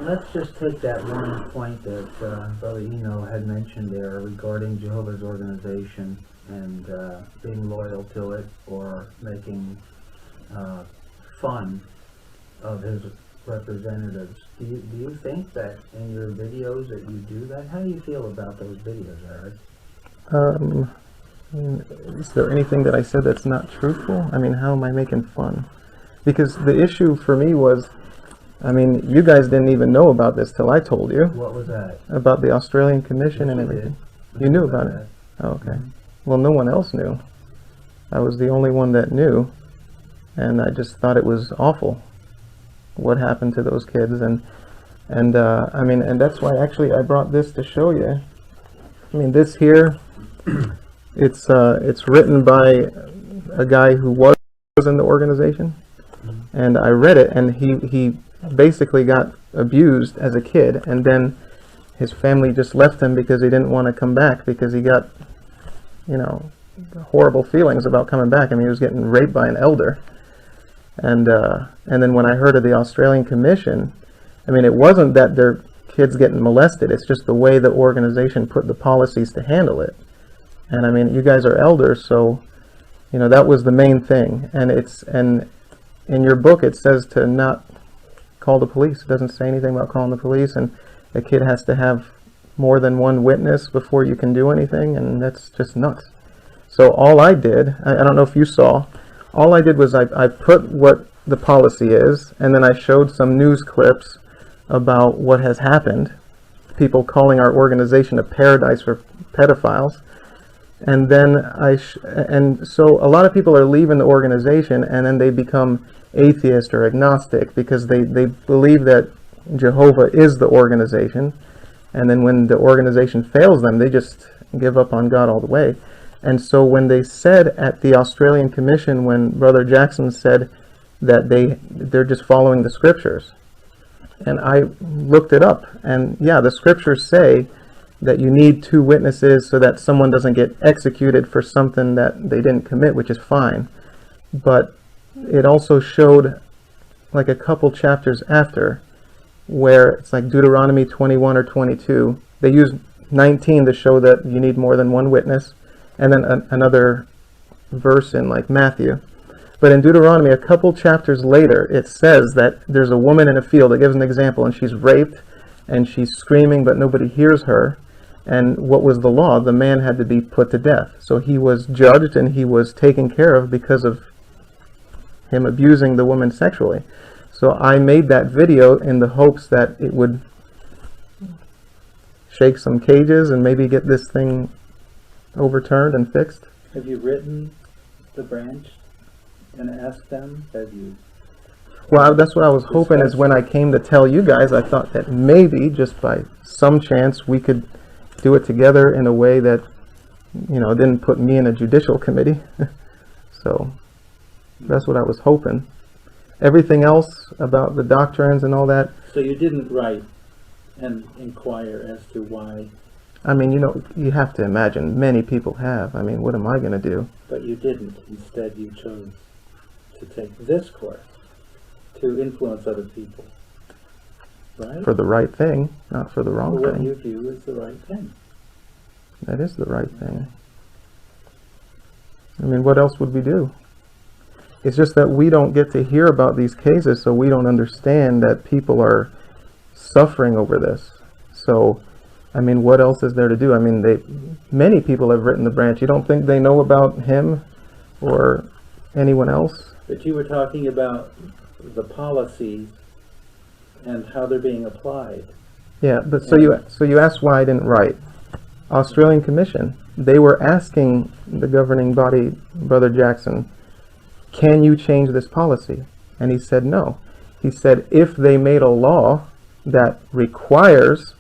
let's just take that one point that Brother Eno had mentioned there regarding Jehovah's organization and being loyal to it or making fun of his representatives. Do you think that in your videos that you do that? How do you feel about those videos, Eric? Is there anything that I said that's not truthful? I mean, how am I making fun? Because the issue for me was, I mean, you guys didn't even know about this till I told you. What was that? About the Australian Commission and Yes, we everything. did. You knew about it? Oh, okay. Well, no one else knew. I was the only one that knew, and I just thought it was awful what happened to those kids, and I mean, and that's why actually I brought this to show you. I mean, this here, it's written by a guy who was in the organization, and I read it, and he basically got abused as a kid, and then his family just left him because he didn't want to come back because he got, you know, horrible feelings about coming back. I mean, he was getting raped by an elder. And then when I heard of the Australian Commission, I mean, it wasn't that their kids getting molested. It's just the way the organization put the policies to handle it. And I mean, you guys are elders, so, you know, that was the main thing. And in your book, it says to not call the police. It doesn't say anything about calling the police. And a kid has to have more than one witness before you can do anything. And that's just nuts. So all I did, I don't know if you saw, all I did was I put what the policy is, and then I showed some news clips about what has happened, people calling our organization a paradise for pedophiles, and then and so a lot of people are leaving the organization, and then they become atheist or agnostic because they believe that Jehovah is the organization, and then when the organization fails them, they just give up on God all the way. And so when they said at the Australian Commission, when Brother Jackson said that they're just following the scriptures, and I looked it up, and yeah, the scriptures say that you need 2 witnesses so that someone doesn't get executed for something that they didn't commit, which is fine. But it also showed like a couple chapters after where it's like Deuteronomy 21 or 22. They used 19 to show that you need more than one witness. And then another verse in like Matthew. But in Deuteronomy, a couple chapters later, it says that there's a woman in a field. It gives an example, and she's raped, and she's screaming, but nobody hears her. And what was the law? The man had to be put to death. So he was judged, and he was taken care of because of him abusing the woman sexually. So I made that video in the hopes that it would shake some cages and maybe get this thing overturned and fixed. Have you written the branch and asked them? Have you? Well, that's what I was hoping is when I came to tell you guys, I thought that maybe just by some chance we could do it together in a way that, you know, didn't put me in a judicial committee. So that's what I was hoping. Everything else about the doctrines and all that. So you didn't write and inquire as to why. I mean, you know, you have to imagine many people have. I mean, what am I going to do? But you didn't. Instead, you chose to take this course to influence other people, right? For the right thing, not for the wrong what thing. you view as the right thing. That is the right thing. I mean, what else would we do? It's just that we don't get to hear about these cases, so we don't understand that people are suffering over this. So, I mean, what else is there to do? I mean, many people have written the branch. You don't think they know about him or anyone else? But you were talking about the policies and how they're being applied. Yeah, but so you asked why I didn't write. Australian Commission, they were asking the governing body, Brother Jackson, can you change this policy? And he said no. He said if they made a law that requires,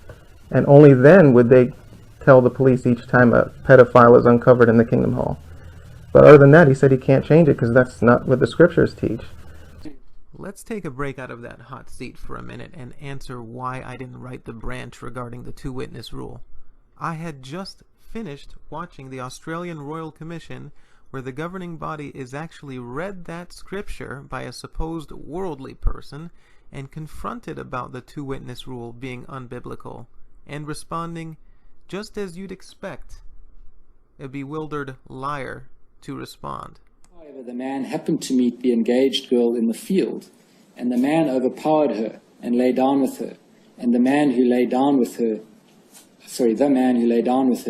and only then would they tell the police each time a pedophile is uncovered in the Kingdom Hall. But other than that, he said he can't change it because that's not what the scriptures teach. Let's take a break out of that hot seat for a minute and answer why I didn't write the branch regarding the 2-witness rule. I had just finished watching the Australian Royal Commission, where the governing body is actually read that scripture by a supposed worldly person and confronted about the two-witness rule being unbiblical, and responding just as you'd expect a bewildered liar to respond. However, the man happened to meet the engaged girl in the field, and the man overpowered her and lay down with her. And the man who lay down with her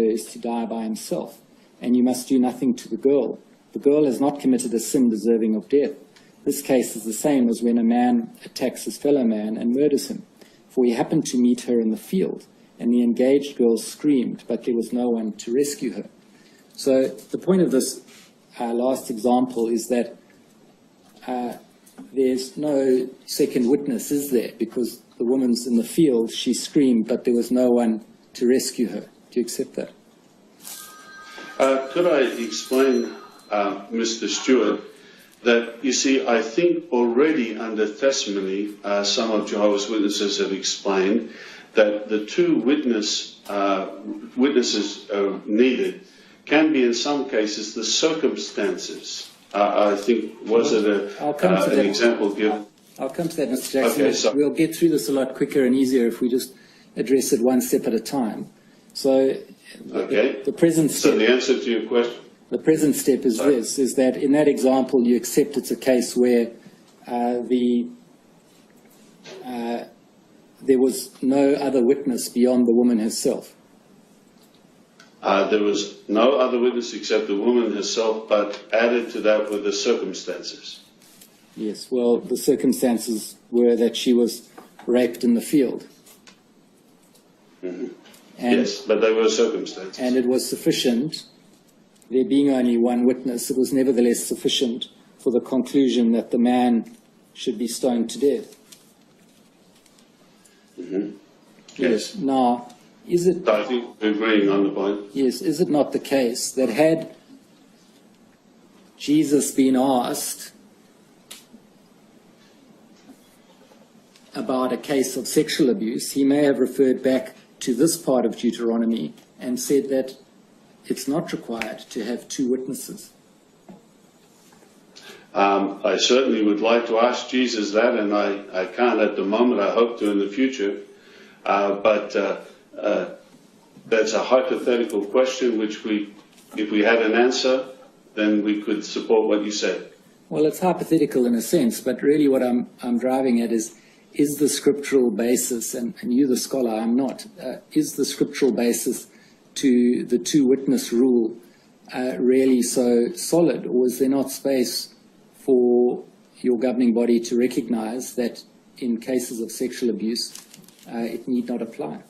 is to die by himself, and you must do nothing to the girl. The girl has not committed a sin deserving of death. This case is the same as when a man attacks his fellow man and murders him, for he happened to meet her in the field, and the engaged girl screamed, but there was no one to rescue her. So the point of this last example is that there's no second witness, is there? Because the woman's in the field, she screamed, but there was no one to rescue her. Do you accept that? Could I explain, Mr. Stewart, that, you see, I think already under testimony, some of Jehovah's Witnesses have explained that the two witnesses needed can be in some cases the circumstances. I think, was it an example given? I'll come to that, Mr. Jackson. Okay, so we'll get through this a lot quicker and easier if we just address it one step at a time. So okay. the present step, So the answer to your question? the present step is this, is that in that example you accept it's a case where there was no other witness beyond the woman herself. There was no other witness except the woman herself, but added to that were the circumstances. Yes, well, the circumstances were that she was raped in the field. Mm-hmm. And, yes, but they were circumstances. and it was sufficient, there being only one witness, it was nevertheless sufficient for the conclusion that the man should be stoned to death. Mm-hmm. Yes. Now, is it... I think we're agreeing on the point. Yes, is it not the case that had Jesus been asked about a case of sexual abuse, he may have referred back to this part of Deuteronomy and said that it's not required to have two witnesses? I certainly would like to ask Jesus that, and I can't at the moment. I hope to in the future. But that's a hypothetical question which if we had an answer, then we could support what you said. Well, it's hypothetical in a sense, but really what I'm driving at is the scriptural basis, and you the scholar, I'm not, is the scriptural basis to the two-witness rule really so solid, or is there not space for your governing body to recognize that in cases of sexual abuse, it need not apply?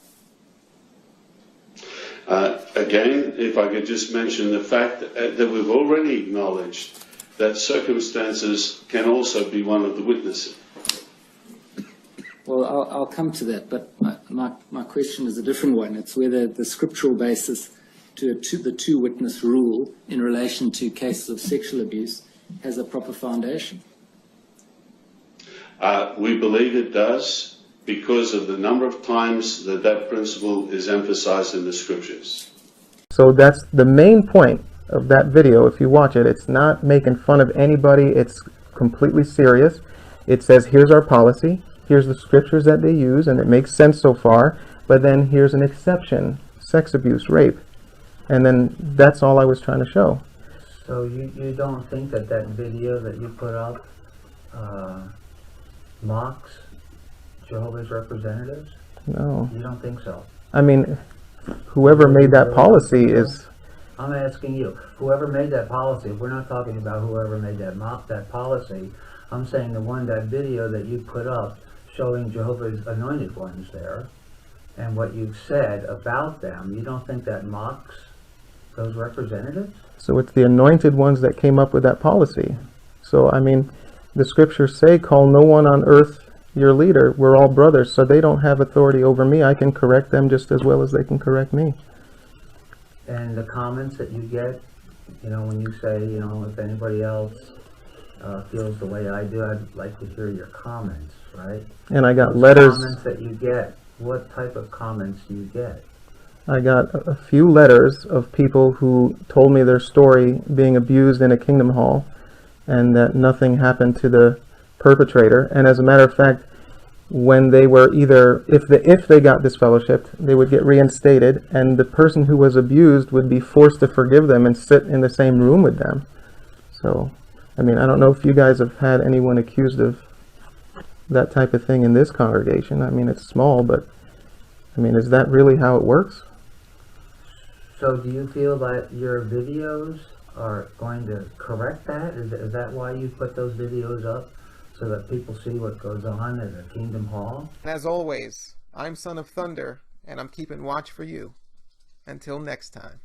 Again, if I could just mention the fact that we've already acknowledged that circumstances can also be one of the witnesses. Well, I'll come to that, but my question is a different one. It's whether the scriptural basis to the two-witness rule in relation to cases of sexual abuse has a proper foundation. We believe it does because of the number of times that principle is emphasized in the scriptures. So that's the main point of that video. If you watch it, it's not making fun of anybody. It's completely serious. It says, here's our policy. Here's the scriptures that they use, and it makes sense so far. But then here's an exception: sex abuse, rape. And then that's all I was trying to show. So you don't think that video that you put up mocks Jehovah's representatives? No. You don't think so? I mean, whoever made that policy is... I'm asking you, whoever made that policy, if we're not talking about whoever made that policy, I'm saying that video that you put up showing Jehovah's anointed ones there, and what you've said about them, you don't think that mocks those representatives? So it's the anointed ones that came up with that policy. So, I mean, the scriptures say, call no one on earth your leader. We're all brothers, so they don't have authority over me. I can correct them just as well as they can correct me. And the comments that you get, when you say, if anybody else feels the way I do, I'd like to hear your comments, right? And I got Those letters. Comments that you get, what type of comments do you get? I got a few letters of people who told me their story being abused in a kingdom hall, and that nothing happened to the perpetrator. And as a matter of fact, when they were either, if they got disfellowshipped, they would get reinstated, and the person who was abused would be forced to forgive them and sit in the same room with them. So, I mean, I don't know if you guys have had anyone accused of that type of thing in this congregation. I mean, it's small, but I mean, is that really how it works? So do you feel that your videos are going to correct that? Is that why you put those videos up? So that people see what goes on at the Kingdom Hall? As always, I'm Son of Thunder, and I'm keeping watch for you. Until next time.